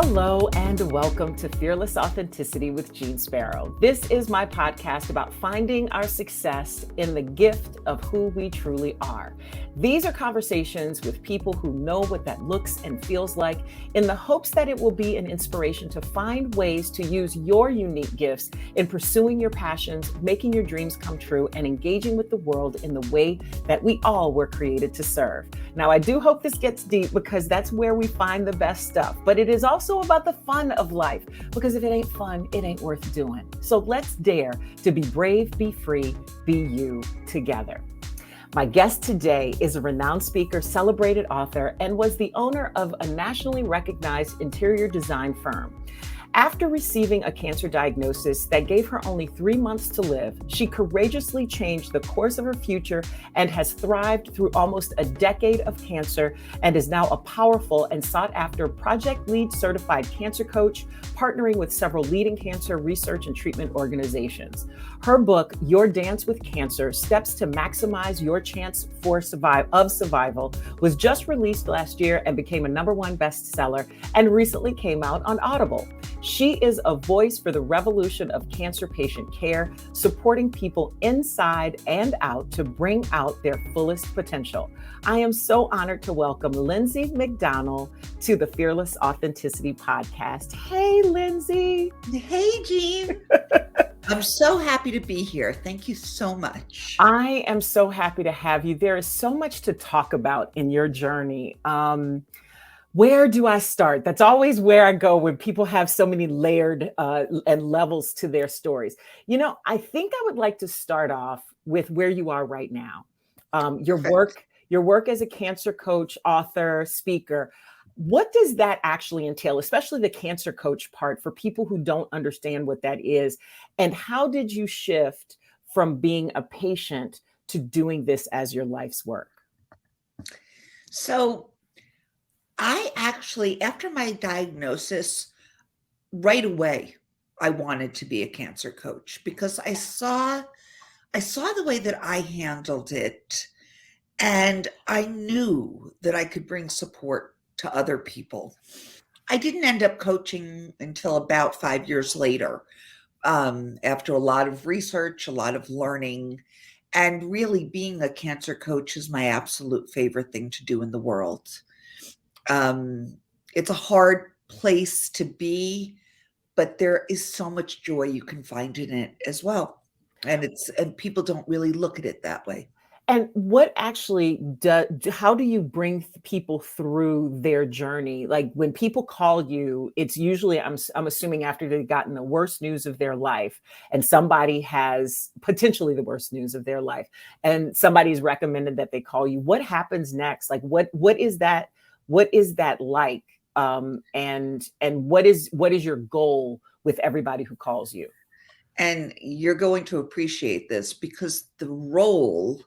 Hello and welcome to Fearless Authenticity with Jeanne Sparrow. This is my podcast about finding our success in the gift of who we truly are. These are conversations with people who know what that looks and feels like in the hopes that it will be an inspiration to find ways to use your unique gifts in pursuing your passions, making your dreams come true, and engaging with the world in the way that we all were created to serve. Now, I do hope this gets deep because that's where we find the best stuff, but it is also about the fun of life, because if it ain't fun, it ain't worth doing. So let's dare to be brave, be free, be you together. My guest today is a renowned speaker, celebrated author, and was the owner of a nationally recognized interior design firm. After receiving a cancer diagnosis that gave her only 3 months to live, she courageously changed the course of her future and has thrived through almost a decade of cancer, and is now a powerful and sought-after Project Lead certified cancer coach, partnering with several leading cancer research and treatment organizations. Her book, Your Dance with Cancer: Steps to Maximize Your Chance of Survival, was just released last year and became a #1 bestseller, and recently came out on Audible. She is a voice for the revolution of cancer patient care, supporting people inside and out to bring out their fullest potential. I am so honored to welcome Lindsay McDonell to the Fearless Authenticity podcast. Hey, Lindsay. Hey, Jeanne. I'm so happy to be here. Thank you so much. I am so happy to have you. There is so much to talk about in your journey. Where do I start? That's always where I go when people have so many layered and levels to their stories. You know, I think I would like to start off with where you are right now. Your work as a cancer coach, author, speaker. What does that actually entail, especially the cancer coach part, for people who don't understand what that is? And how did you shift from being a patient to doing this as your life's work? So I actually, after my diagnosis, right away, I wanted to be a cancer coach because I saw the way that I handled it, and I knew that I could bring support to other people. I didn't end up coaching until about 5 years later, after a lot of research, a lot of learning, and really being a cancer coach is my absolute favorite thing to do in the world. It's a hard place to be, but there is so much joy you can find in it as well. And people don't really look at it that way. And what actually how do you bring people through their journey? Like when people call you, it's usually, I'm assuming, after they've gotten the worst news of their life, and somebody has potentially the worst news of their life, and somebody's recommended that they call you. What happens next? Like what is that? What is that like? And what is your goal with everybody who calls you? And you're going to appreciate this because the role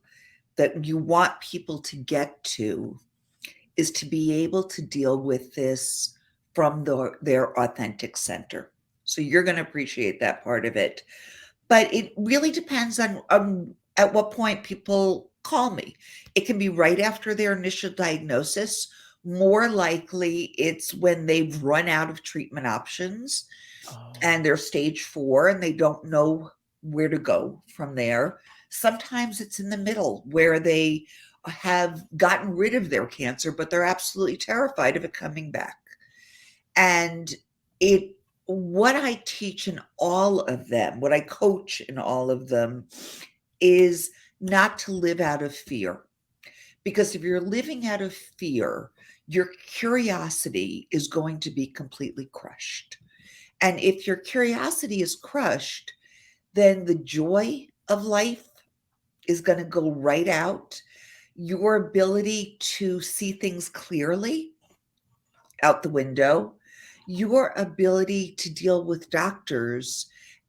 that you want people to get to is to be able to deal with this from their authentic center. So you're going to appreciate that part of it. But it really depends on at what point people call me. It can be right after their initial diagnosis. More likely, it's when they've run out of treatment options and they're stage 4 and they don't know where to go from there. Sometimes it's in the middle where they have gotten rid of their cancer, but they're absolutely terrified of it coming back. And what I teach in all of them, what I coach in all of them, is not to live out of fear. Because if you're living out of fear, your curiosity is going to be completely crushed. And if your curiosity is crushed, then the joy of life is going to go right out. Your ability to see things clearly out the window, your ability to deal with doctors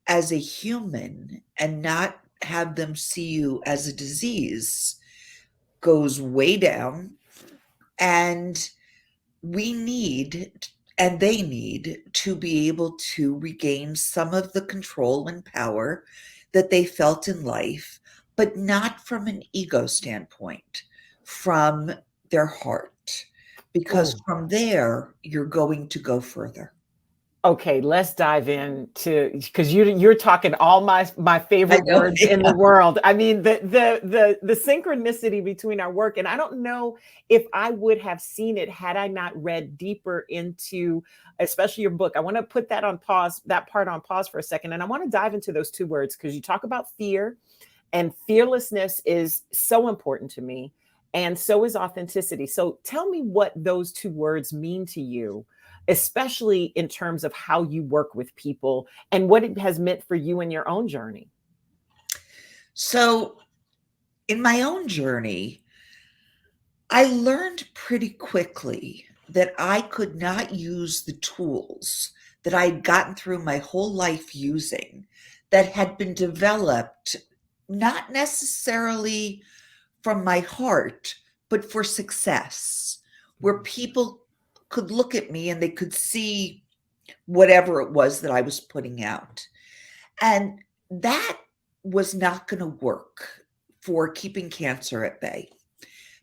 as a human and not have them see you as a disease goes way down. And they need to be able to regain some of the control and power that they felt in life, but not from an ego standpoint, from their heart. because Oh, from there, you're going to go further. okay, let's dive into, because you're talking all my I favorite know. words in the world. I mean, the synchronicity between our work, and I don't know if I would have seen it had I not read deeper into, especially your book. I want to put that on pause, that part on pause for a second, and I want to dive into those two words because you talk about fear, and fearlessness is so important to me, and so is authenticity. So tell me what those two words mean to you, especially in terms of how you work with people and what it has meant for you in your own journey. So, in my own journey, I learned pretty quickly that I could not use the tools that I'd gotten through my whole life using, that had been developed not necessarily from my heart, but for success, where people could look at me and they could see whatever it was that I was putting out. And that was not going to work for keeping cancer at bay,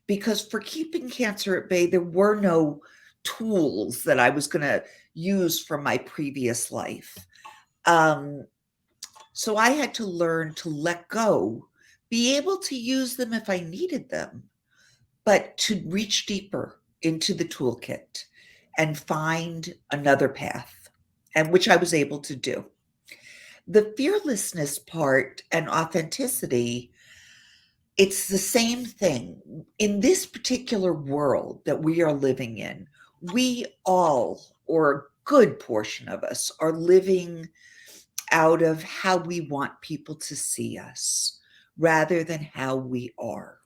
because for keeping cancer at bay, there were no tools that I was going to use from my previous life. Um, so I had to learn to let go, be able to use them if I needed them, but to reach deeper into the toolkit and find another path, and which I was able to do. The fearlessness part and authenticity, it's the same thing. In this particular world that we are living in, we all, or a good portion of us, are living out of how we want people to see us rather than how we are.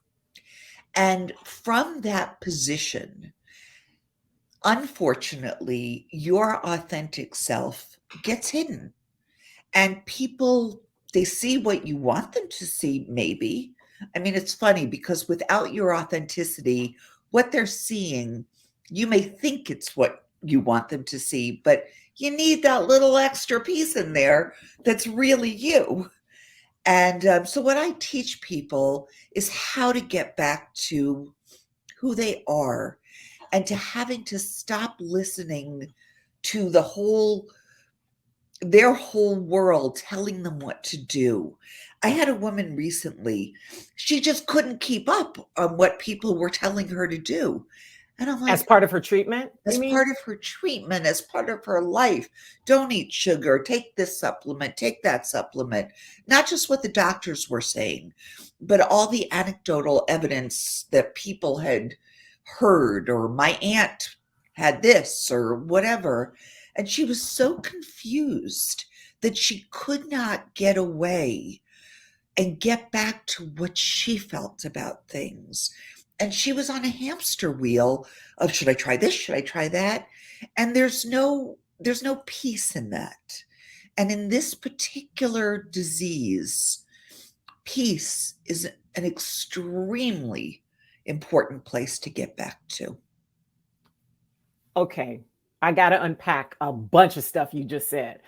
And from that position, unfortunately, your authentic self gets hidden. And people, they see what you want them to see, maybe. I mean, it's funny because without your authenticity, what they're seeing, you may think it's what you want them to see, but you need that little extra piece in there that's really you. And so, what I teach people is how to get back to who they are, and to having to stop listening to their whole world telling them what to do. I had a woman recently, she just couldn't keep up on what people were telling her to do. And I'm As like, part of her treatment, you as mean? part of her treatment, as part of her life, don't eat sugar, take this supplement, take that supplement. Not just what the doctors were saying, but all the anecdotal evidence that people had heard, or my aunt had this, or whatever. And she was so confused that she could not get away and get back to what she felt about things. And she was on a hamster wheel of, should I try this? Should I try that? And there's no peace in that. And in this particular disease, peace is an extremely important place to get back to. Okay, I got to unpack a bunch of stuff you just said.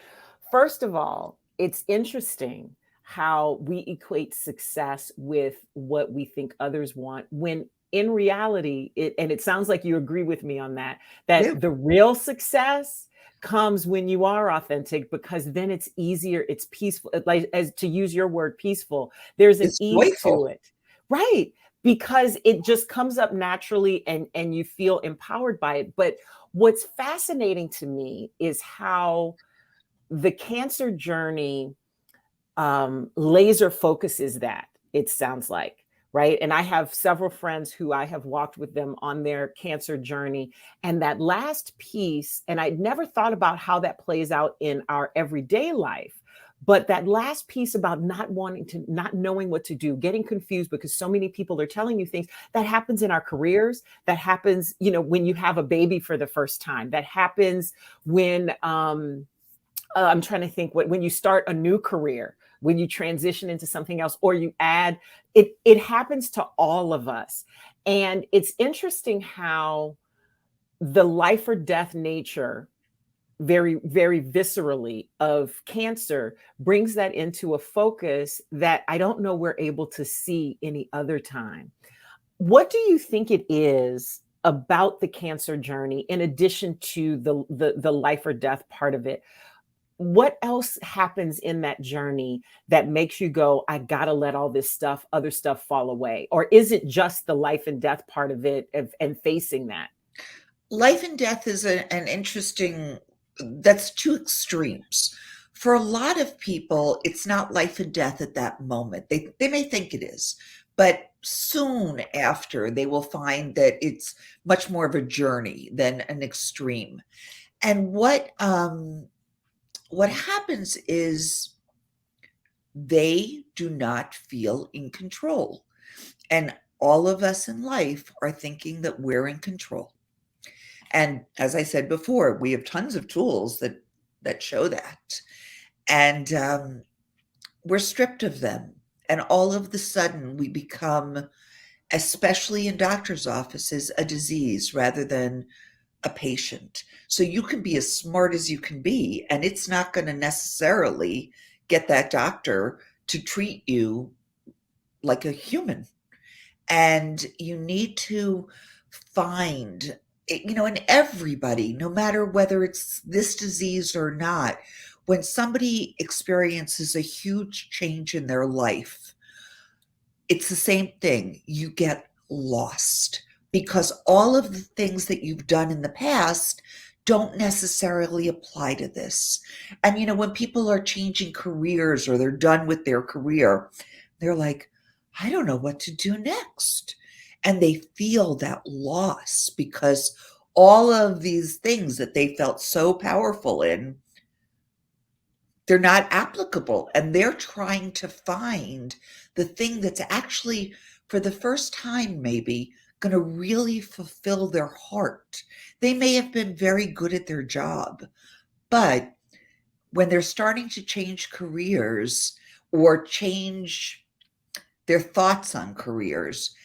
First of all, it's interesting how we equate success with what we think others want, when in reality, and it sounds like you agree with me on that, that Yeah, the real success comes when you are authentic, because then it's easier, it's peaceful, like, as to use your word, peaceful. There's an it's ease to joyful. it. Right. Because it just comes up naturally, and you feel empowered by it. But what's fascinating to me is how the cancer journey laser focuses that, it sounds like, right? And I have several friends who I have walked with them on their cancer journey. And that last piece, and I'd never thought about how that plays out in our everyday life. But that last piece about not wanting to, not knowing what to do, getting confused because so many people are telling you things, that happens in our careers. That happens, when you have a baby for the first time. That happens when, I'm trying to think, when you start a new career, when you transition into something else, or you add, it happens to all of us. And it's interesting how the life or death nature, very, very viscerally, of cancer brings that into a focus that I don't know we're able to see any other time. What do you think it is about the cancer journey, in addition to the life or death part of it, what else happens in that journey that makes you go, I gotta let all this stuff, other stuff fall away? Or is it just the life and death part of it and facing that? Life and death is an interesting, that's two extremes. For a lot of people, it's not life and death at that moment. They may think it is, but soon after, they will find that it's much more of a journey than an extreme. And what happens is they do not feel in control. And all of us in life are thinking that we're in control. And as I said before, we have tons of tools that show that. And we're stripped of them. And all of the sudden we become, especially in doctors' offices, a disease rather than a patient. So you can be as smart as you can be, and it's not going to necessarily get that doctor to treat you like a human. And you need to find, in everybody, no matter whether it's this disease or not, when somebody experiences a huge change in their life, it's the same thing. You get lost because all of the things that you've done in the past don't necessarily apply to this. And when people are changing careers or they're done with their career, they're like, I don't know what to do next. And they feel that loss because all of these things that they felt so powerful in, they're not applicable. And they're trying to find the thing that's actually, for the first time, maybe going to really fulfill their heart. They may have been very good at their job, but when they're starting to change careers or change their thoughts on careers,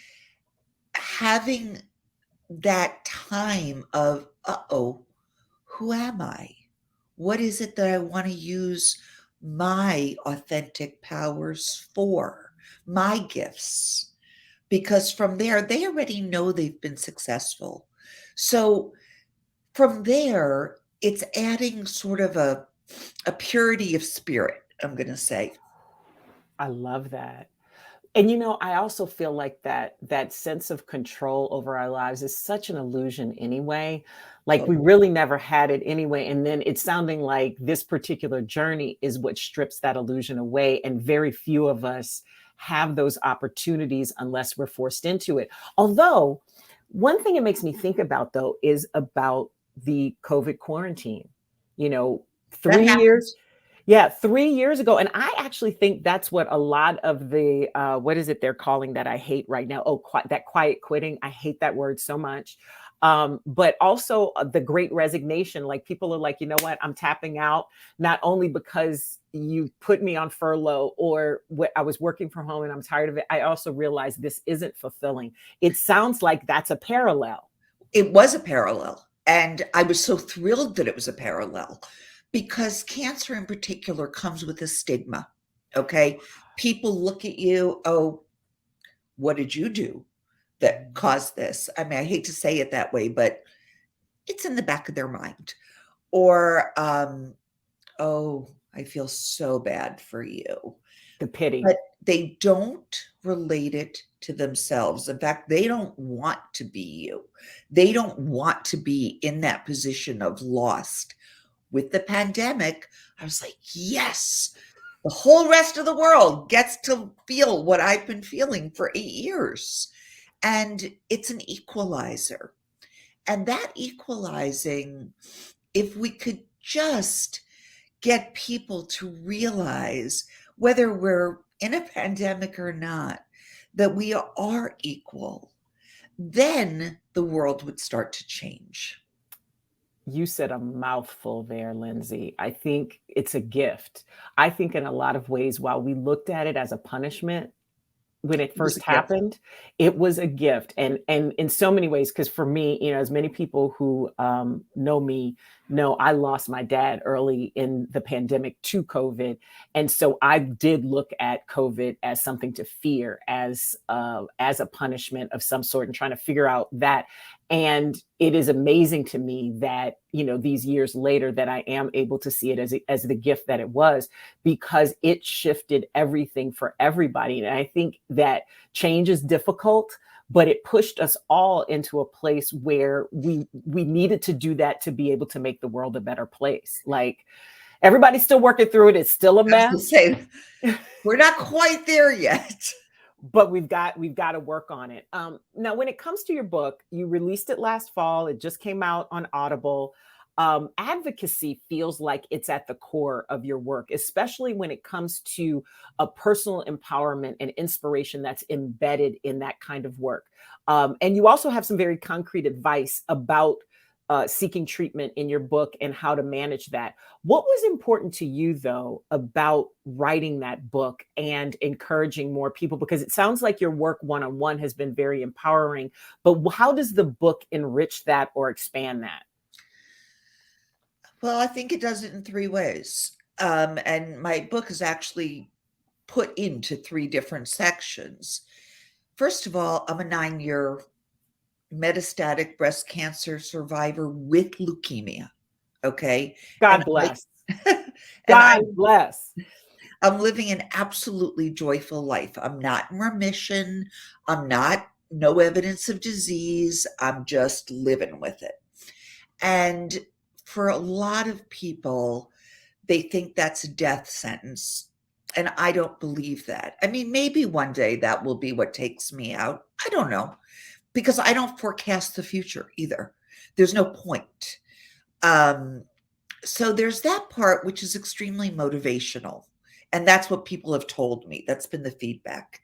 having that time of, who am I? What is it that I want to use my authentic powers for, my gifts? Because from there, they already know they've been successful. So from there, it's adding sort of a purity of spirit, I'm going to say. I love that. And I also feel like that sense of control over our lives is such an illusion anyway. Like we Oh, really never had it anyway. And then it's sounding like this particular journey is what strips that illusion away. And very few of us have those opportunities unless we're forced into it. Although one thing it makes me think about though is about the COVID quarantine, you know, that 3 years. happens. Yeah, 3 years ago. And I actually think that's what a lot of the, what is it they're calling that I hate right now? Oh, that quiet quitting. I hate that word so much. But also the great resignation. Like people are like, you know what? I'm tapping out, not only because you put me on furlough or I was working from home and I'm tired of it. I also realized this isn't fulfilling. It sounds like that's a parallel. It was a parallel. And I was so thrilled that it was a parallel because cancer in particular comes with a stigma. Okay. People look at you, oh, what did you do that caused this? I mean, I hate to say it that way, but it's in the back of their mind. Or, oh, I feel so bad for you. The pity. But they don't relate it to themselves. In fact, they don't want to be you. They don't want to be in that position of lost. With the pandemic, I was like, yes, the whole rest of the world gets to feel what I've been feeling for 8 years. And it's an equalizer. And that equalizing, if we could just get people to realize, whether we're in a pandemic or not, that we are equal, then the world would start to change. You said a mouthful there, Lindsay. I think it's a gift. I think in a lot of ways, while we looked at it as a punishment when it It was a first gift. happened, it was a gift. And in so many ways, because for me, as many people who know me No, I lost my dad early in the pandemic to COVID. And so I did look at COVID as something to fear, as a punishment of some sort, and trying to figure out that. And it is amazing to me that, these years later, that I am able to see it as the gift that it was, because it shifted everything for everybody. And I think that change is difficult, but it pushed us all into a place where we needed to do that to be able to make the world a better place. Like, everybody's still working through it. It's still a I was mess. say, we're not quite there yet. But we've got to work on it. Now, when it comes to your book, you released it last fall. It just came out on Audible. Advocacy feels like it's at the core of your work, especially when it comes to a personal empowerment and inspiration that's embedded in that kind of work. And you also have some very concrete advice about seeking treatment in your book and how to manage that. What was important to you, though, about writing that book and encouraging more people? Because it sounds like your work one-on-one has been very empowering, but how does the book enrich that or expand that? Well, I think it does it in three ways. And my book is actually put into three different sections. First of all, I'm a 9-year metastatic breast cancer survivor with leukemia. Okay. God bless. God bless. I'm living an absolutely joyful life. I'm not in remission. No evidence of disease. I'm just living with it. And for a lot of people, they think that's a death sentence. And I don't believe that. I mean, maybe one day that will be what takes me out. I don't know, because I don't forecast the future either. There's no point. So there's that part, which is extremely motivational. And that's what people have told me. That's been the feedback.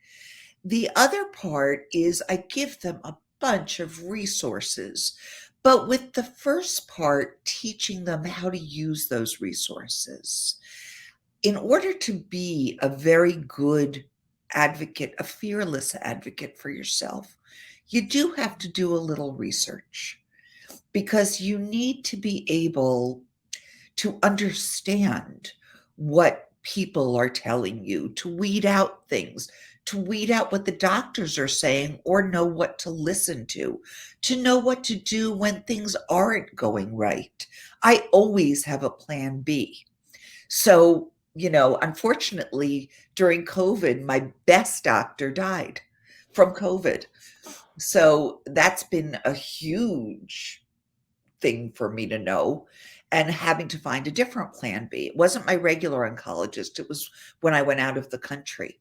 The other part is I give them a bunch of resources, but with the first part, teaching them how to use those resources. In order to be a very good advocate, a fearless advocate for yourself, you do have to do a little research, because you need to be able to understand what people are telling you, to weed out things, to weed out what the doctors are saying, or know what to listen to know what to do when things aren't going right. I always have a plan B. So, unfortunately, during COVID, my best doctor died from COVID. So that's been a huge thing for me to know, and having to find a different plan B. It wasn't my regular oncologist. It was when I went out of the country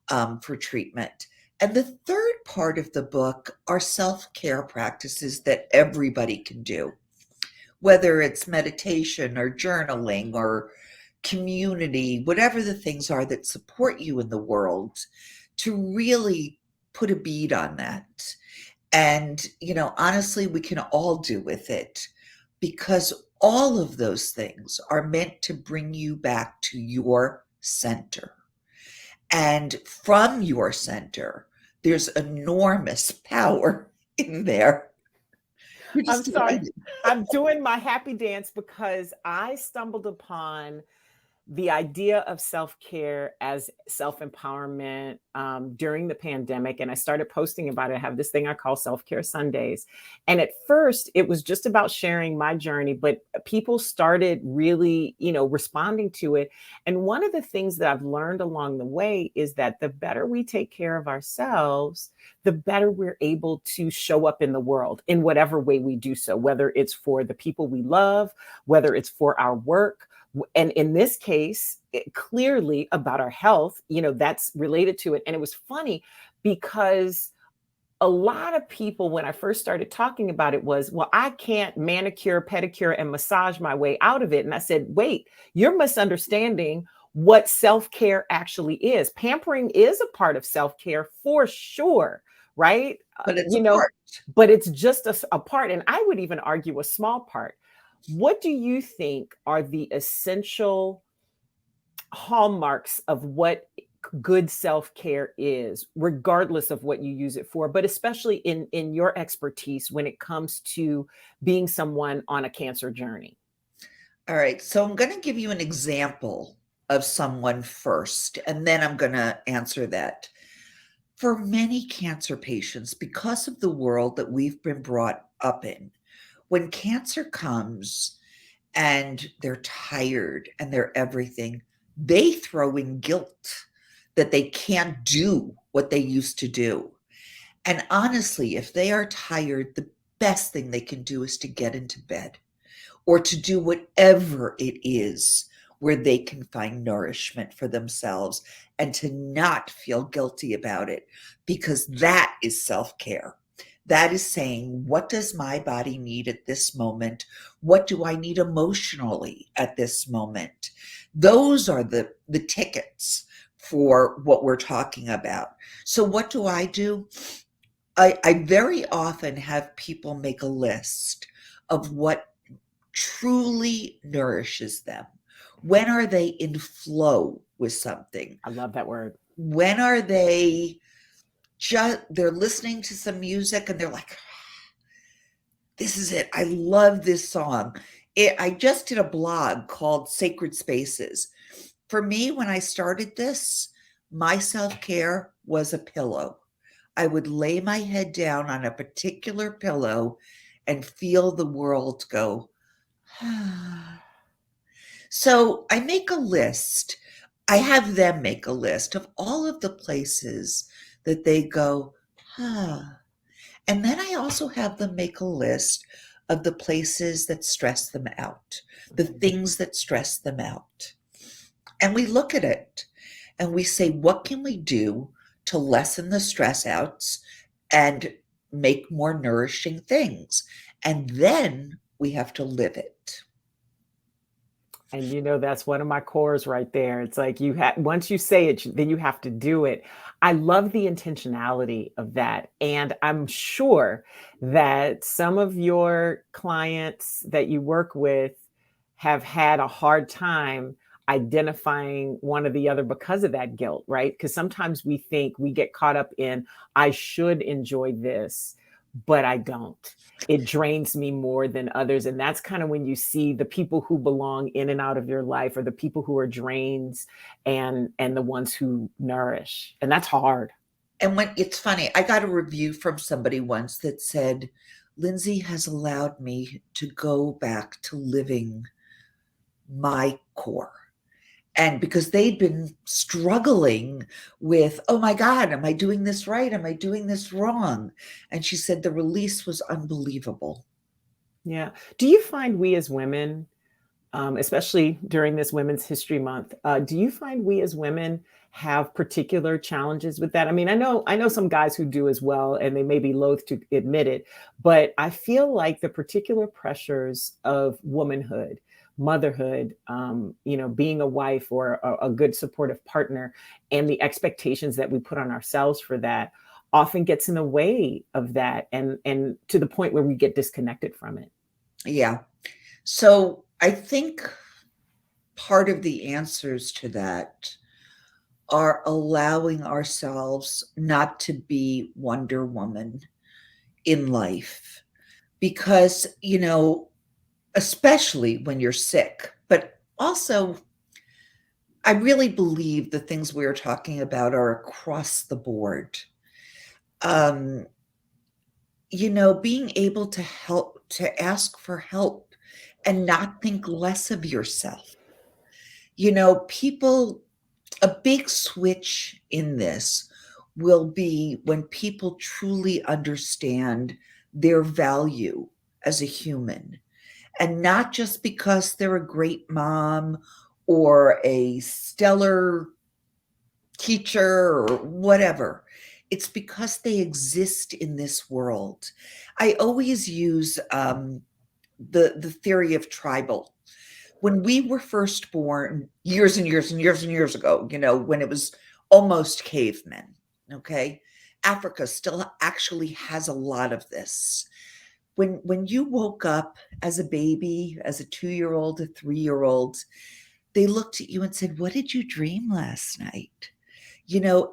for treatment. And the third part of the book are self-care practices that everybody can do, whether it's meditation or journaling or community, whatever the things are that support you in the world, to really put a bead on that. And, honestly, we can all do with it, because all of those things are meant to bring you back to your center. And from your center, there's enormous power in there. I'm sorry. I'm doing my happy dance because I stumbled upon the idea of self-care as self-empowerment during the pandemic. And I started posting about it. I have this thing I call Self-Care Sundays. And at first it was just about sharing my journey, but people started really, responding to it. And one of the things that I've learned along the way is that the better we take care of ourselves, the better we're able to show up in the world in whatever way we do so, whether it's for the people we love, whether it's for our work. And in this case, clearly about our health, that's related to it. And it was funny because a lot of people, when I first started talking about it, was, well, I can't manicure, pedicure, and massage my way out of it. And I said, wait, you're misunderstanding what self-care actually is. Pampering is a part of self-care for sure, right? But it's a part. But it's just a part. And I would even argue a small part. What do you think are the essential hallmarks of what good self-care is, regardless of what you use it for, but especially in your expertise when it comes to being someone on a cancer journey? All right. So I'm going to give you an example of someone first, and then I'm going to answer that. For many cancer patients, because of the world that we've been brought up in, when cancer comes and they're tired and they're everything, they throw in guilt that they can't do what they used to do. And honestly, if they are tired, the best thing they can do is to get into bed or to do whatever it is where they can find nourishment for themselves and to not feel guilty about it, because that is self-care. That is saying, what does my body need at this moment? What do I need emotionally at this moment? Those are the tickets for what we're talking about. So what do? I very often have people make a list of what truly nourishes them. When are they in flow with something? I love that word. When are they they're listening to some music and they're like, this is it. I love this song. I just did a blog called Sacred Spaces. For me, when I started this, my self-care was a pillow. I would lay my head down on a particular pillow and feel the world go. So I make a list. I have them make a list of all of the places that they go, ah. And then I also have them make a list of the places that stress them out, the things that stress them out. And we look at it and we say, what can we do to lessen the stress outs and make more nourishing things? And then we have to live it. And that's one of my cores right there. It's like once you say it, then you have to do it. I love the intentionality of that. And I'm sure that some of your clients that you work with have had a hard time identifying one or the other because of that guilt, right? Because sometimes we think we get caught up in, I should enjoy this, but I don't. It drains me more than others. And that's kind of when you see the people who belong in and out of your life, or the people who are drains and the ones who nourish. And that's hard. And when it's funny, I got a review from somebody once that said, Lindsay has allowed me to go back to living my core. And because they'd been struggling with, oh my God, am I doing this right? Am I doing this wrong? And she said the release was unbelievable. Yeah. Do you find we as women, especially during this Women's History Month, do you find we as women have particular challenges with that? I mean, I know some guys who do as well, and they may be loath to admit it, but I feel like the particular pressures of womanhood, motherhood, being a wife or a good supportive partner, and the expectations that we put on ourselves for that often gets in the way of that, and to the point where we get disconnected from it. Yeah. So I think part of the answers to that are allowing ourselves not to be Wonder Woman in life. Because, especially when you're sick, but also I really believe the things we are talking about are across the board. Being able to ask for help and not think less of yourself. A big switch in this will be when people truly understand their value as a human, and not just because they're a great mom or a stellar teacher or whatever. It's because they exist in this world. I always use the theory of tribal. When we were first born years and years and years and years ago, when it was almost cavemen, okay? Africa still actually has a lot of this. When you woke up as a baby, as a 2-year-old, a 3-year-old, they looked at you and said, what did you dream last night?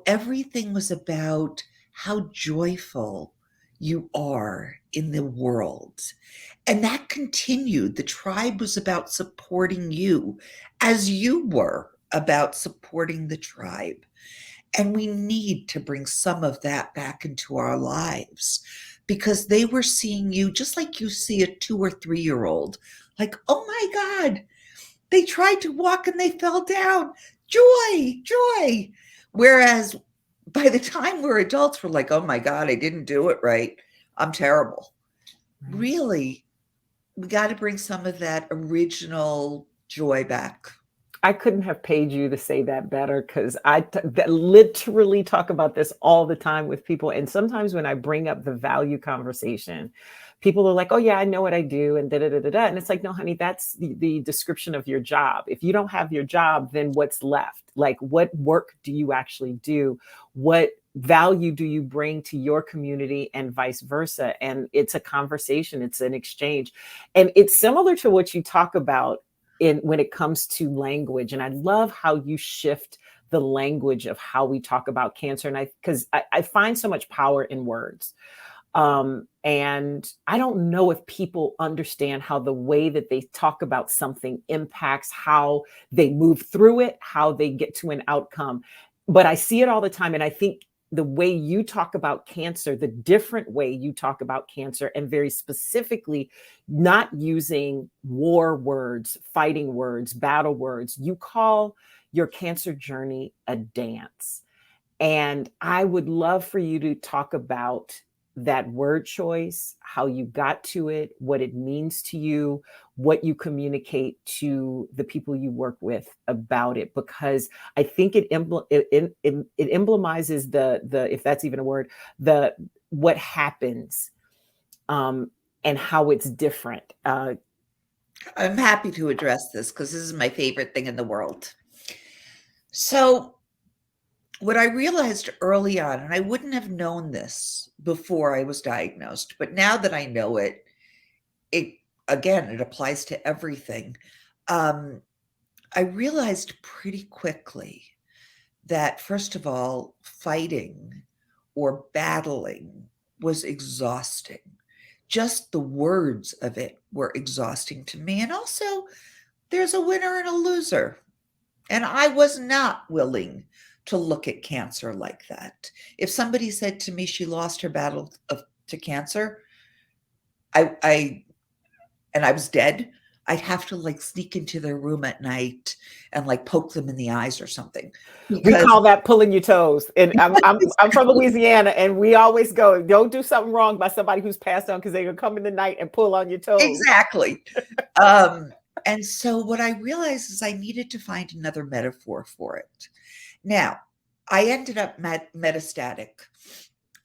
Everything was about how joyful you are in the world. And that continued. The tribe was about supporting you as you were about supporting the tribe. And we need to bring some of that back into our lives because they were seeing you just like you see a 2 or 3-year-old. Like, oh my God, they tried to walk and they fell down. Joy, joy. Whereas by the time we're adults, we're like, oh my God, I didn't do it right. I'm terrible. Right. Really, we got to bring some of that original joy back. I couldn't have paid you to say that better because literally talk about this all the time with people. And sometimes when I bring up the value conversation, people are like, oh, yeah, I know what I do. And da da da da da. And it's like, no, honey, that's the description of your job. If you don't have your job, then what's left? Like, what work do you actually do? What value do you bring to your community and vice versa? And it's a conversation, it's an exchange. And it's similar to what you talk about when it comes to language. And I love how you shift the language of how we talk about cancer. And because I find so much power in words. And I don't know if people understand how the way that they talk about something impacts how they move through it, how they get to an outcome. But I see it all the time. And I think the way you talk about cancer, the different way you talk about cancer, and very specifically not using war words, fighting words, battle words, you call your cancer journey a dance. And I would love for you to talk about that word choice, how you got to it, what it means to you, what you communicate to the people you work with about it, because I think it emblemizes the if that's even a word, the what happens and how it's different. I'm happy to address this because this is my favorite thing in the world. So what I realized early on, and I wouldn't have known this before I was diagnosed, but now that I know it, it applies to everything. I realized pretty quickly that, first of all, fighting or battling was exhausting. Just the words of it were exhausting to me. And also, there's a winner and a loser. And I was not willing to look at cancer like that. If somebody said to me she lost her battle to cancer, I was dead, I'd have to like sneak into their room at night and like poke them in the eyes or something. We call that pulling your toes. And I'm from Louisiana, and we always go, don't do something wrong by somebody who's passed on because they're gonna come in the night and pull on your toes. Exactly. And so what I realized is I needed to find another metaphor for it. Now, I ended up metastatic,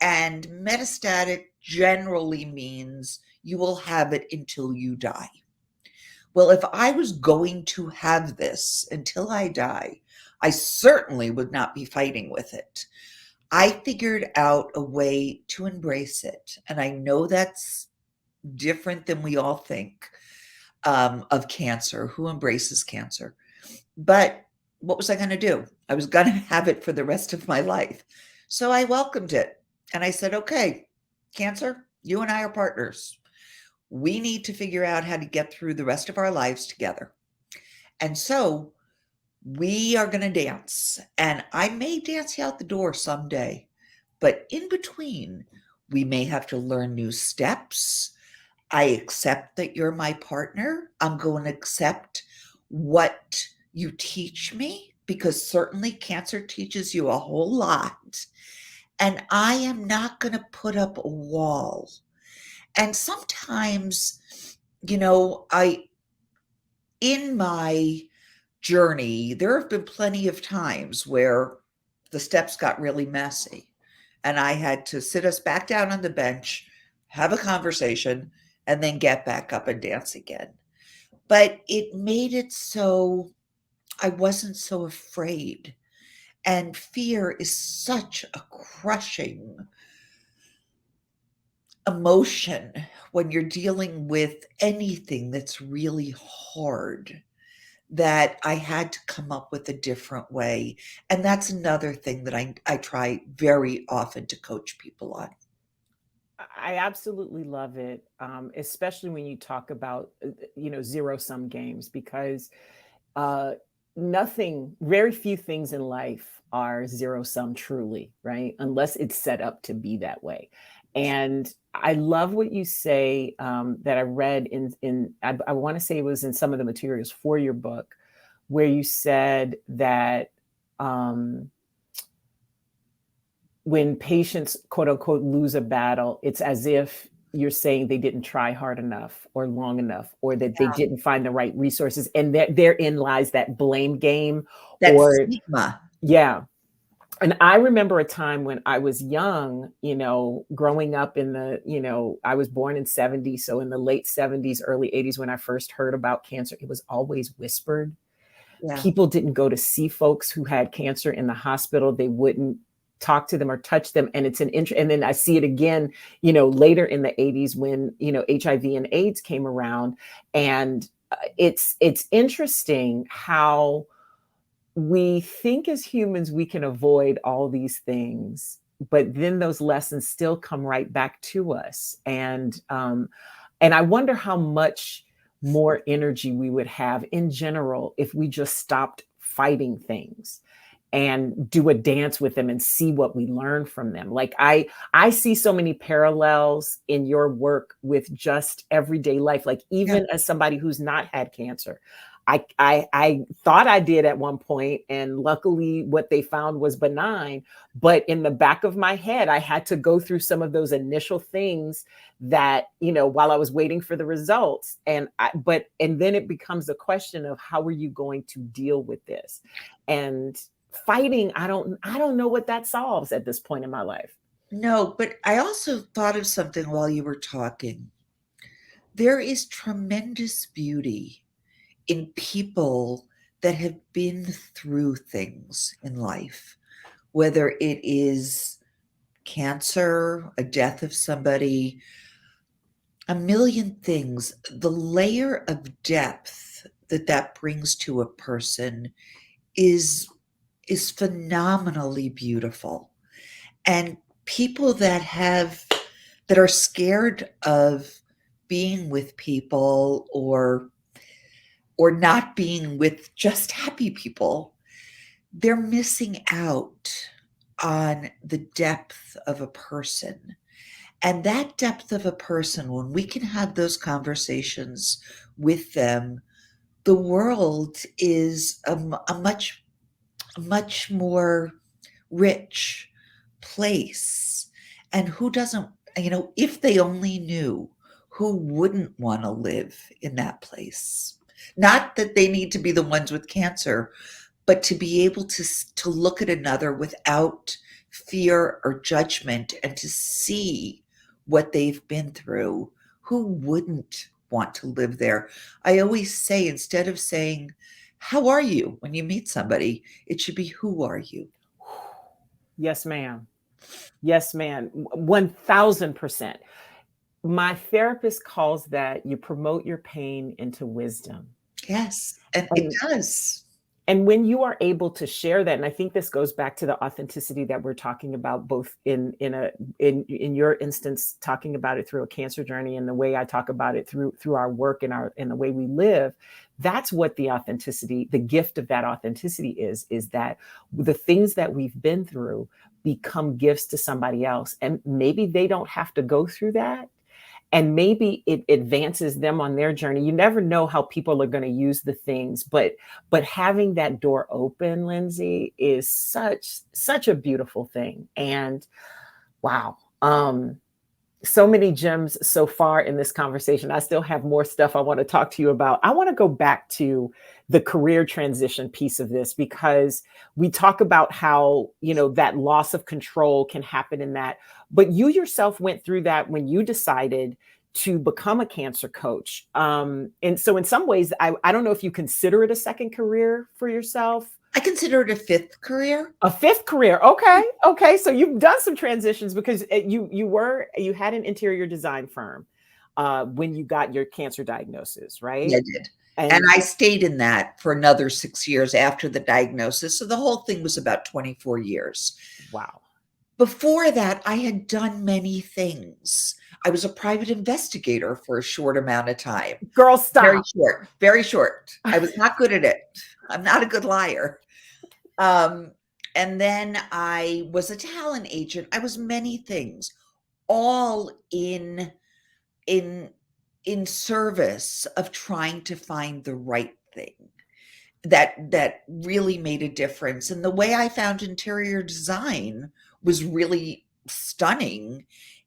and metastatic generally means you will have it until you die. Well, if I was going to have this until I die, I certainly would not be fighting with it. I figured out a way to embrace it. And I know that's different than we all think of cancer, who embraces cancer. But what was I going to do? I was going to have it for the rest of my life. So I welcomed it. And I said, okay, cancer, you and I are partners. We need to figure out how to get through the rest of our lives together. And so we are going to dance. And I may dance you out the door someday. But in between, we may have to learn new steps. I accept that you're my partner. I'm going to accept what you teach me, because certainly cancer teaches you a whole lot. And I am not going to put up a wall. And sometimes, in my journey, there have been plenty of times where the steps got really messy and I had to sit us back down on the bench, have a conversation, and then get back up and dance again. But it made it so I wasn't so afraid. And fear is such a crushing emotion when you're dealing with anything that's really hard, that I had to come up with a different way. And that's another thing that I try very often to coach people on. I absolutely love it, especially when you talk about, zero sum games, because uh, very few things in life are zero sum truly, right? Unless it's set up to be that way. And I love what you say, that I read I want to say it was in some of the materials for your book, where you said that um, when patients, quote unquote, lose a battle, it's as if you're saying they didn't try hard enough or long enough, or that they didn't find the right resources. And therein lies that blame game. That Or, stigma. yeah. And I remember a time when I was young, growing up I was born in 70. So in the late 70s, early 80s, when I first heard about cancer, it was always whispered. Yeah. People didn't go to see folks who had cancer in the hospital. They wouldn't talk to them or touch them. And it's and then I see it again, later in the 80s when, HIV and AIDS came around. And it's interesting how we think as humans we can avoid all these things, but then those lessons still come right back to us. And I wonder how much more energy we would have in general if we just stopped fighting things and do a dance with them and see what we learn from them. Like I see so many parallels in your work with just everyday life. Like even as somebody who's not had cancer, I thought I did at one point, and luckily what they found was benign. But in the back of my head, I had to go through some of those initial things that, while I was waiting for the results. And then it becomes a question of how are you going to deal with this? And fighting, I don't know what that solves at this point in my life. No, but I also thought of something while you were talking. There is tremendous beauty in people that have been through things in life, whether it is cancer, a death of somebody, a million things. The layer of depth that brings to a person is phenomenally beautiful. And people that are scared of being with people or not being with just happy people, they're missing out on the depth of a person. And that depth of a person, when we can have those conversations with them, the world is a much more rich place. And who doesn't, if they only knew, who wouldn't want to live in that place? Not that they need to be the ones with cancer, but to be able to look at another without fear or judgment and to see what they've been through. Who wouldn't want to live there? I always say, instead of saying, how are you, when you meet somebody, it should be, who are you? Yes, ma'am. Yes, ma'am. 1000%. My therapist calls that you promote your pain into wisdom. Yes, and it And does. and when you are able to share that, and I think this goes back to the authenticity that we're talking about, both in your instance, talking about it through a cancer journey, and the way I talk about it through our work and the way we live. That's what the authenticity, the gift of that authenticity is that the things that we've been through become gifts to somebody else, and maybe they don't have to go through that. And maybe it advances them on their journey. You never know how people are going to use the things, but having that door open, Lindsay, is such a beautiful thing. And wow, so many gems so far in this conversation. I still have more stuff I want to talk to you about. I want to go back to the career transition piece of this, because we talk about how, that loss of control can happen in that. But you yourself went through that when you decided to become a cancer coach. And so in some ways, I don't know if you consider it a second career for yourself. I consider it a fifth career. A fifth career. Okay. So you've done some transitions, because you had an interior design firm when you got your cancer diagnosis, right? Yeah, I did. And I stayed in that for another 6 years after the diagnosis. So the whole thing was about 24 years. Wow. Before that, I had done many things. I was a private investigator for a short amount of time. Girl, Very stop. short, very short. I was not good at it. I'm not a good liar. And then I was a talent agent. I was many things, all in in service of trying to find the right thing that really made a difference. And the way I found interior design was really stunning,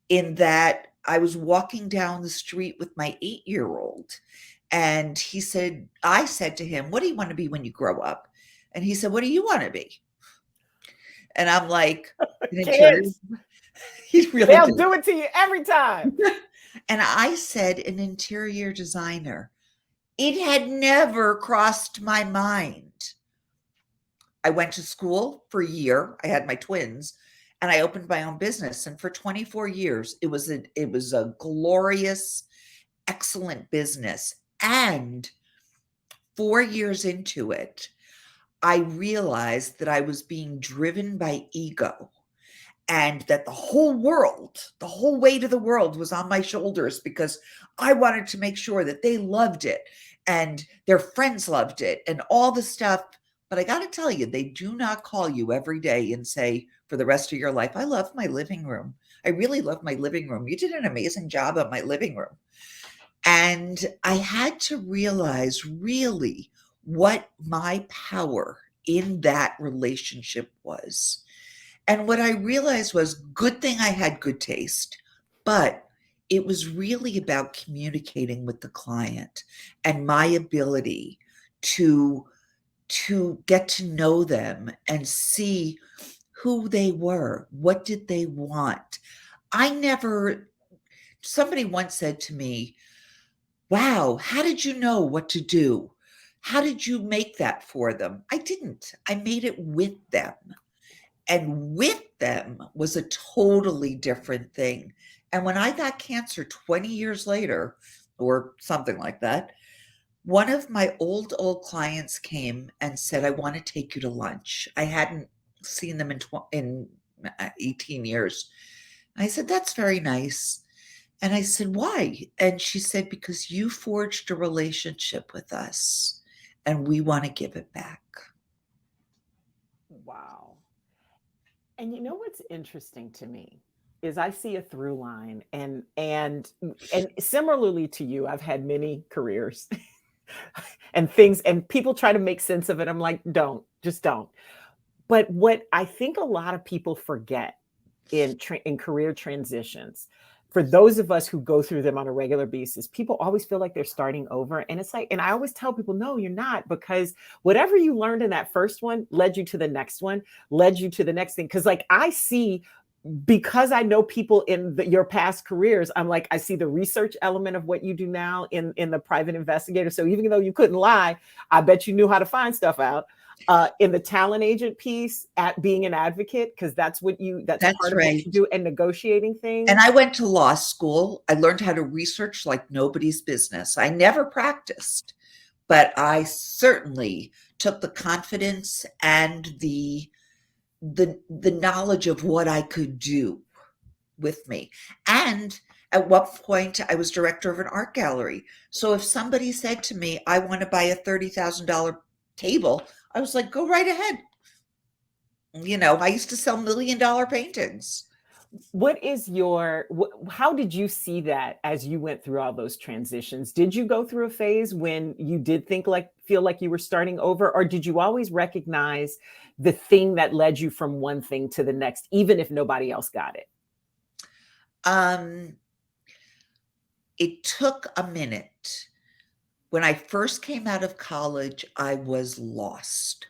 in that I was walking down the street with my 8-year-old, and I said to him, "What do you want to be when you grow up?" And he said, "What do you want to be?" And I'm like, "An interior." Kids, He really they'll did. do it to you every time. And I said, "An interior designer." It had never crossed my mind. I went to school for a year. I had my twins, and I opened my own business. And for 24 years, it was a glorious, excellent business. And 4 years into it, I realized that I was being driven by ego, and that the whole world, the whole weight of the world was on my shoulders, because I wanted to make sure that they loved it and their friends loved it and all the stuff. But I got to tell you, they do not call you every day and say for the rest of your life, "I love my living room. I really love my living room. You did an amazing job at my living room." And I had to realize really what my power in that relationship was. And what I realized was, good thing I had good taste, but it was really about communicating with the client and my ability to get to know them and see who they were. What did they want? Somebody once said to me, "Wow, how did you know what to do? How did you make that for them?" I didn't. I made it with them. And with them was a totally different thing. And when I got cancer 20 years later, or something like that, one of my old clients came and said, "I want to take you to lunch." I hadn't seen them in 18 years. I said, "That's very nice." And I said, "Why?" And she said, "Because you forged a relationship with us, and we want to give it back." Wow. And you know what's interesting to me is I see a through line, and similarly to you, I've had many careers and things, and people try to make sense of it. I'm like, just don't. But what I think a lot of people forget in career transitions, for those of us who go through them on a regular basis, people always feel like they're starting over. And it's like, and I always tell people, no, you're not, because whatever you learned in that first one led you to the next one, led you to the next thing. Because like I see, because I know people in your past careers, I'm like, I see the research element of what you do now in the private investigator. So even though you couldn't lie, I bet you knew how to find stuff out. In the talent agent piece, at being an advocate, because that's That's part of what right. you do, and negotiating things. And I went to law school. I learned how to research like nobody's business. I never practiced, but I certainly took the confidence and the knowledge of what I could do with me. And at one point, I was director of an art gallery. So if somebody said to me, "I want to buy a $30,000 table," I was like, "Go right ahead." I used to sell $1 million paintings. How did you see that as you went through all those transitions? Did you go through a phase when you did feel like you were starting over, or did you always recognize the thing that led you from one thing to the next, even if nobody else got it? Um, it took a minute. When I first came out of college, I was lost.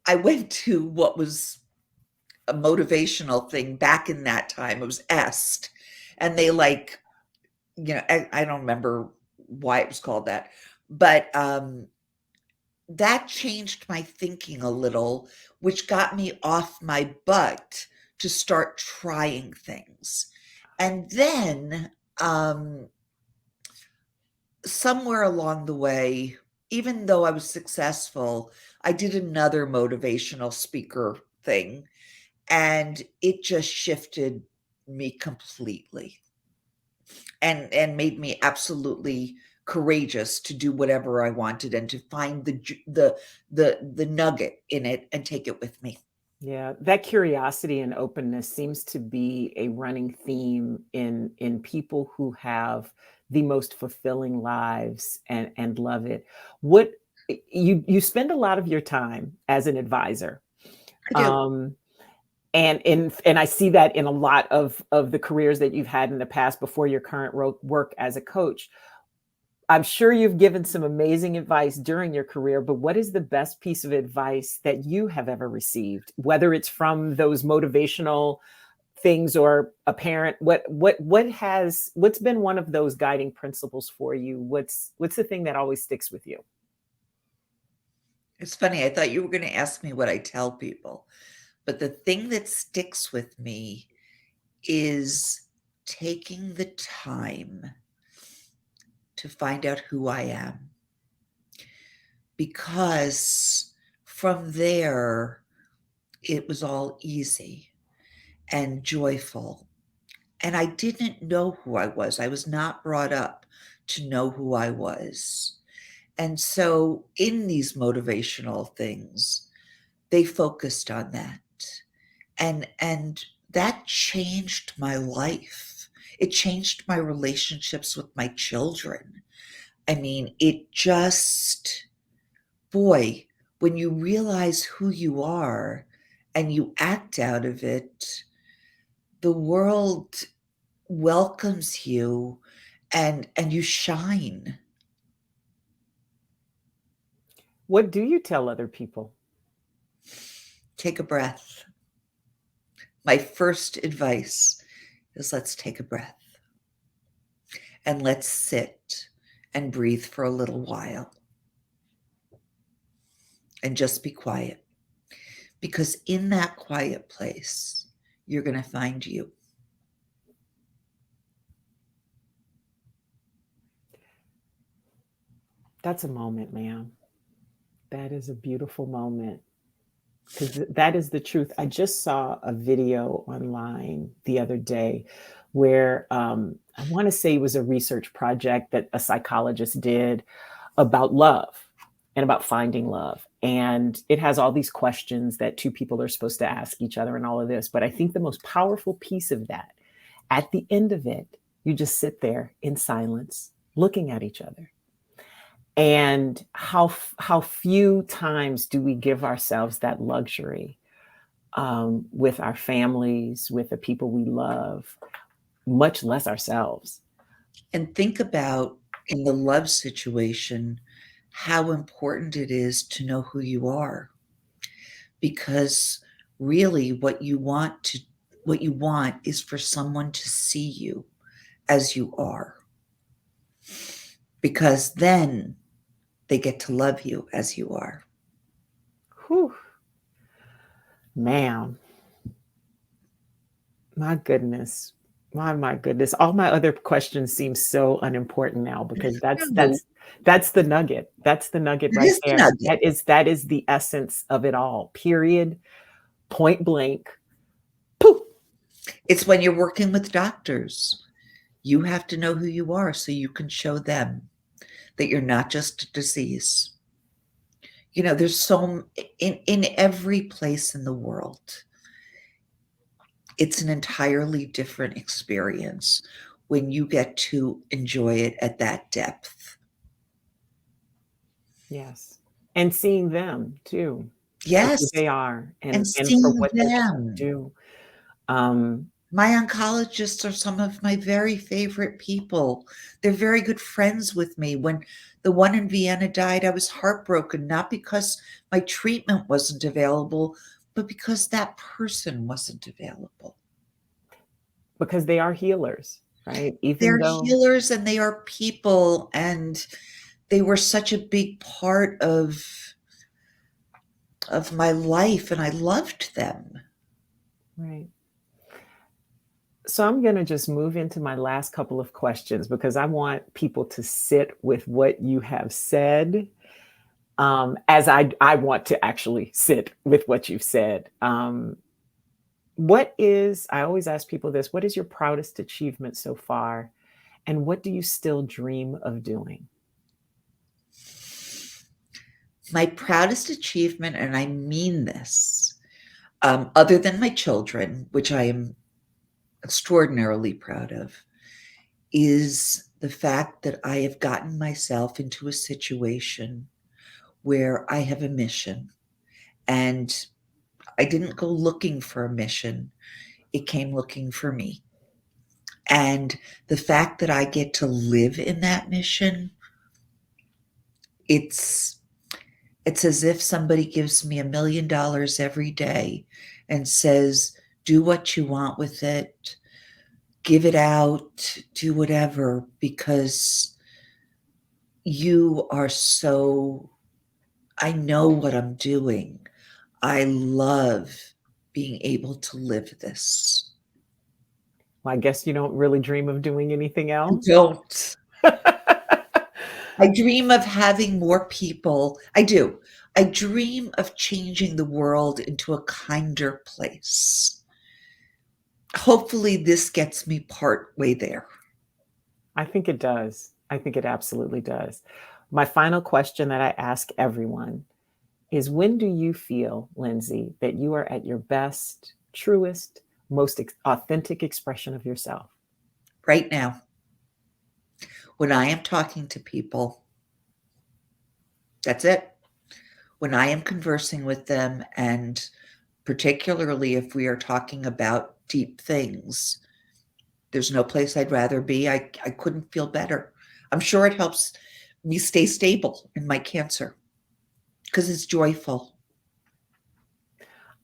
I went to what was a motivational thing back in that time. It was EST. And they I don't remember why it was called that, but that changed my thinking a little, which got me off my butt to start trying things. And then somewhere along the way, even though I was successful, I did another motivational speaker thing. And it just shifted me completely and made me absolutely courageous to do whatever I wanted and to find the nugget in it and take it with me. Yeah, that curiosity and openness seems to be a running theme in people who have the most fulfilling lives and love it. What you spend a lot of your time as an advisor. I do. Um, and I see that in a lot of the careers that you've had in the past before your current work as a coach. I'm sure you've given some amazing advice during your career, but what is the best piece of advice that you have ever received? Whether it's from those motivational things or a parent, what's been one of those guiding principles for you? What's the thing that always sticks with you? It's funny. I thought you were going to ask me what I tell people, but the thing that sticks with me is taking the time to find out who I am. Because from there, it was all easy and joyful. And I didn't know who I was. I was not brought up to know who I was. And so in these motivational things, they focused on that. And that changed my life. It changed my relationships with my children. I mean, it just, boy, when you realize who you are and you act out of it, the world welcomes you and you shine. What do you tell other people? Take a breath. My first advice is let's take a breath and let's sit and breathe for a little while and just be quiet. Because in that quiet place, you're going to find you. That's a moment, ma'am. That is a beautiful moment. Because that is the truth. I just saw a video online the other day where I want to say it was a research project that a psychologist did about love and about finding love. And it has all these questions that two people are supposed to ask each other and all of this. But I think the most powerful piece of that, at the end of it, you just sit there in silence, looking at each other. And how few times do we give ourselves that luxury with our families, with the people we love, much less ourselves. And think about in the love situation how important it is to know who you are. Because really what you want is for someone to see you as you are. Because then they get to love you as you are. Whew. Ma'am. My goodness. My goodness. All my other questions seem so unimportant now because No, that's the nugget. That's the nugget it right is the there. nugget. That is the essence of it all. Period. Point blank. Poof. It's when you're working with doctors. You have to know who you are so you can show them that you're not just a disease. You know, there's so in every place in the world, it's an entirely different experience when you get to enjoy it at that depth. Yes. And seeing them too, for who Yes, they are and and for seeing what they're trying to them. do. Um, My oncologists are some of my very favorite people. They're very good friends with me. When the one in Vienna died, I was heartbroken, not because my treatment wasn't available, but because that person wasn't available. because they are healers, right? Even They're though healers and they are people, and they were such a big part of my life, and I loved them. right. So I'm going to just move into my last couple of questions because I want people to sit with what you have said, as I want to actually sit with what you've said. I always ask people this, what is your proudest achievement so far? And what do you still dream of doing? My proudest achievement, and I mean this, other than my children, which I am extraordinarily proud of, is the fact that I have gotten myself into a situation where I have a mission. And I didn't go looking for a mission, it came looking for me. And the fact that I get to live in that mission, it's as if somebody gives me $1 million every day and says, do what you want with it, give it out, do whatever, because you are so, I know what I'm doing. I love being able to live this. Well, I guess you don't really dream of doing anything I else. don't. I dream of having more people. I do. I dream of changing the world into a kinder place. Hopefully, this gets me part way there. I think it does. I think it absolutely does. My final question that I ask everyone is, when do you feel, Lindsay, that you are at your best, truest, most authentic expression of yourself? Right now, when I am talking to people, that's it. When I am conversing with them, and particularly if we are talking about deep things, there's no place I'd rather be. I couldn't feel better. I'm sure it helps me stay stable in my cancer because it's joyful.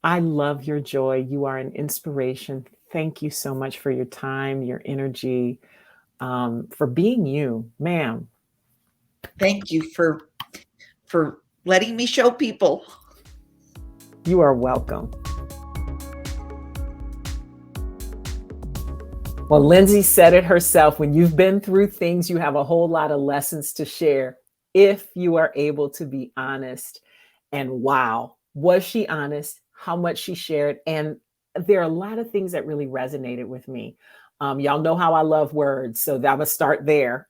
I love your joy. You are an inspiration. Thank you so much for your time, your energy, for being you, ma'am. Thank you for letting me show people. You are welcome. Well, Lindsay said it herself. When you've been through things, you have a whole lot of lessons to share if you are able to be honest. And wow, was she honest? How much she shared. And there are a lot of things that really resonated with me. Y'all know how I love words, so I'm going to start there.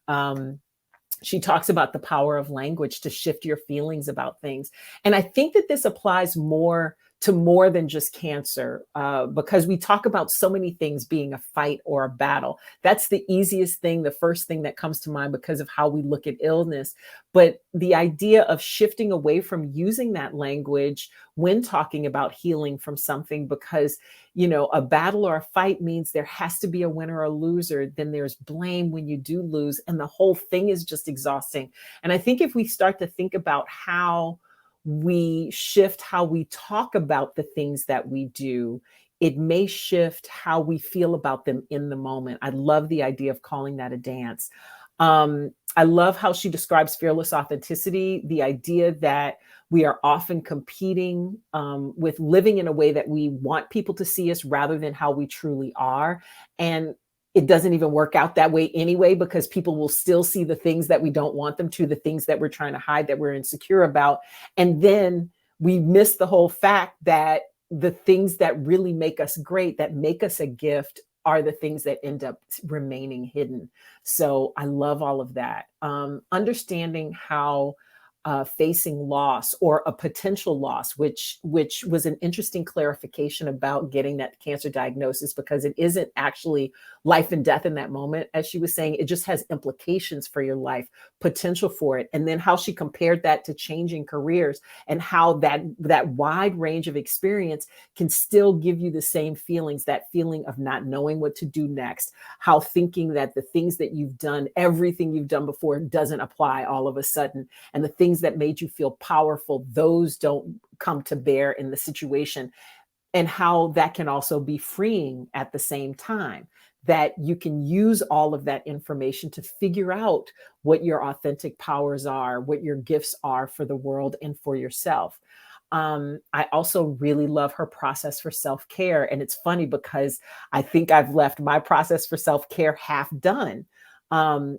She talks about the power of language to shift your feelings about things. And I think that this applies more to more than just cancer, because we talk about so many things being a fight or a battle. That's the easiest thing, the first thing that comes to mind because of how we look at illness. But the idea of shifting away from using that language when talking about healing from something, because a battle or a fight means there has to be a winner or a loser. Then there's blame when you do lose, and the whole thing is just exhausting. And I think if we start to think about how we shift how we talk about the things that we do, it may shift how we feel about them in the moment. I love the idea of calling that a dance. I love how she describes fearless authenticity, the idea that we are often competing with living in a way that we want people to see us rather than how we truly are. And it doesn't even work out that way anyway, because people will still see the things that we don't want them to, the things that we're trying to hide, that we're insecure about. And then we miss the whole fact that the things that really make us great, that make us a gift, are the things that end up remaining hidden. So I love all of that. Understanding how facing loss or a potential loss, which was an interesting clarification about getting that cancer diagnosis, because it isn't actually life and death in that moment. As she was saying, it just has implications for your life, potential for it. And then how she compared that to changing careers, and how that wide range of experience can still give you the same feelings, that feeling of not knowing what to do next, how thinking that the things that you've done, everything you've done before, doesn't apply all of a sudden. And the things that made you feel powerful, those don't come to bear in the situation. And how that can also be freeing at the same time, that you can use all of that information to figure out what your authentic powers are, what your gifts are for the world and for yourself. I also really love her process for self-care. And it's funny because I think I've left my process for self-care half done.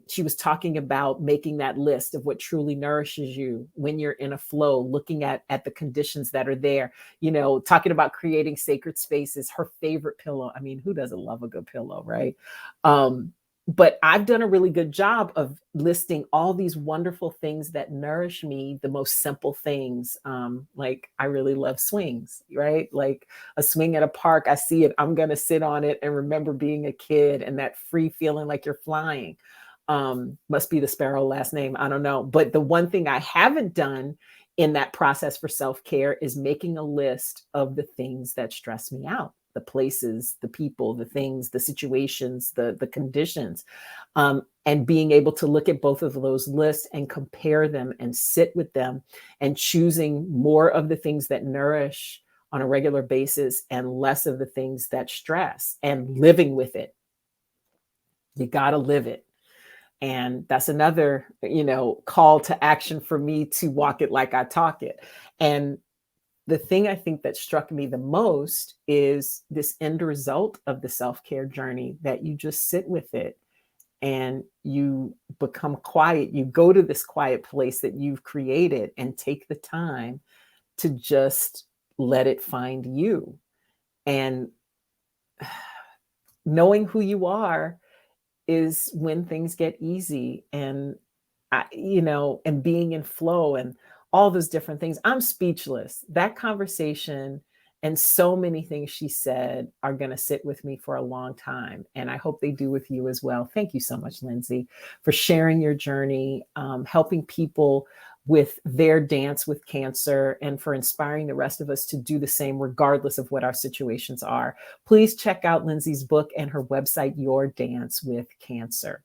She was talking about making that list of what truly nourishes you when you're in a flow, looking at the conditions that are there, talking about creating sacred spaces, her favorite pillow. I mean, who doesn't love a good pillow, right? But I've done a really good job of listing all these wonderful things that nourish me, the most simple things. Like I really love swings, right? Like a swing at a park, I see it, I'm going to sit on it and remember being a kid and that free feeling like you're flying. Must be the Sparrow last name, I don't know. But the one thing I haven't done in that process for self-care is making a list of the things that stress me out, the places, the people, the things, the situations, the conditions, and being able to look at both of those lists and compare them and sit with them and choosing more of the things that nourish on a regular basis and less of the things that stress, and living with it. You got to live it. And that's another, call to action for me to walk it like I talk it. And the thing I think that struck me the most is this end result of the self-care journey, that you just sit with it and you become quiet. You go to this quiet place that you've created and take the time to just let it find you. And knowing who you are is when things get easy, and and being in flow and all those different things. I'm speechless. That conversation and so many things she said are going to sit with me for a long time. And I hope they do with you as well. Thank you so much, Lindsay, for sharing your journey, helping people with their dance with cancer, and for inspiring the rest of us to do the same, regardless of what our situations are. Please check out Lindsay's book and her website, Your Dance with Cancer.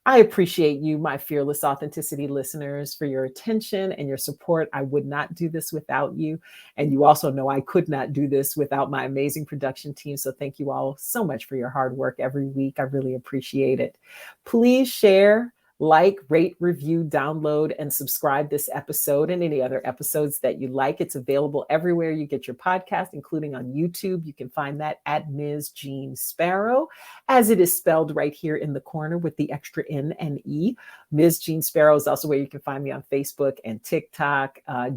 I appreciate you, my Fearless Authenticity listeners, for your attention and your support. I would not do this without you. And you also know I could not do this without my amazing production team. So thank you all so much for your hard work every week. I really appreciate it. Please share, like, rate, review, download, and subscribe this episode and any other episodes that you like. It's available everywhere you get your podcast, including on YouTube. You can find that at Ms. Jeanne Sparrow, as it is spelled right here in the corner with the extra N and E. Ms. Jeanne Sparrow is also where you can find me on Facebook and TikTok. At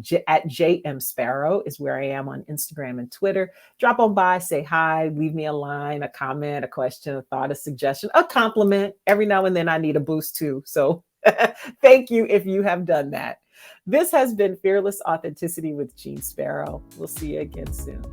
JM Sparrow is where I am on Instagram and Twitter. Drop on by, say hi, leave me a line, a comment, a question, a thought, a suggestion, a compliment. Every now and then I need a boost too. So thank you if you have done that. This has been Fearless Authenticity with Jeanne Sparrow. We'll see you again soon.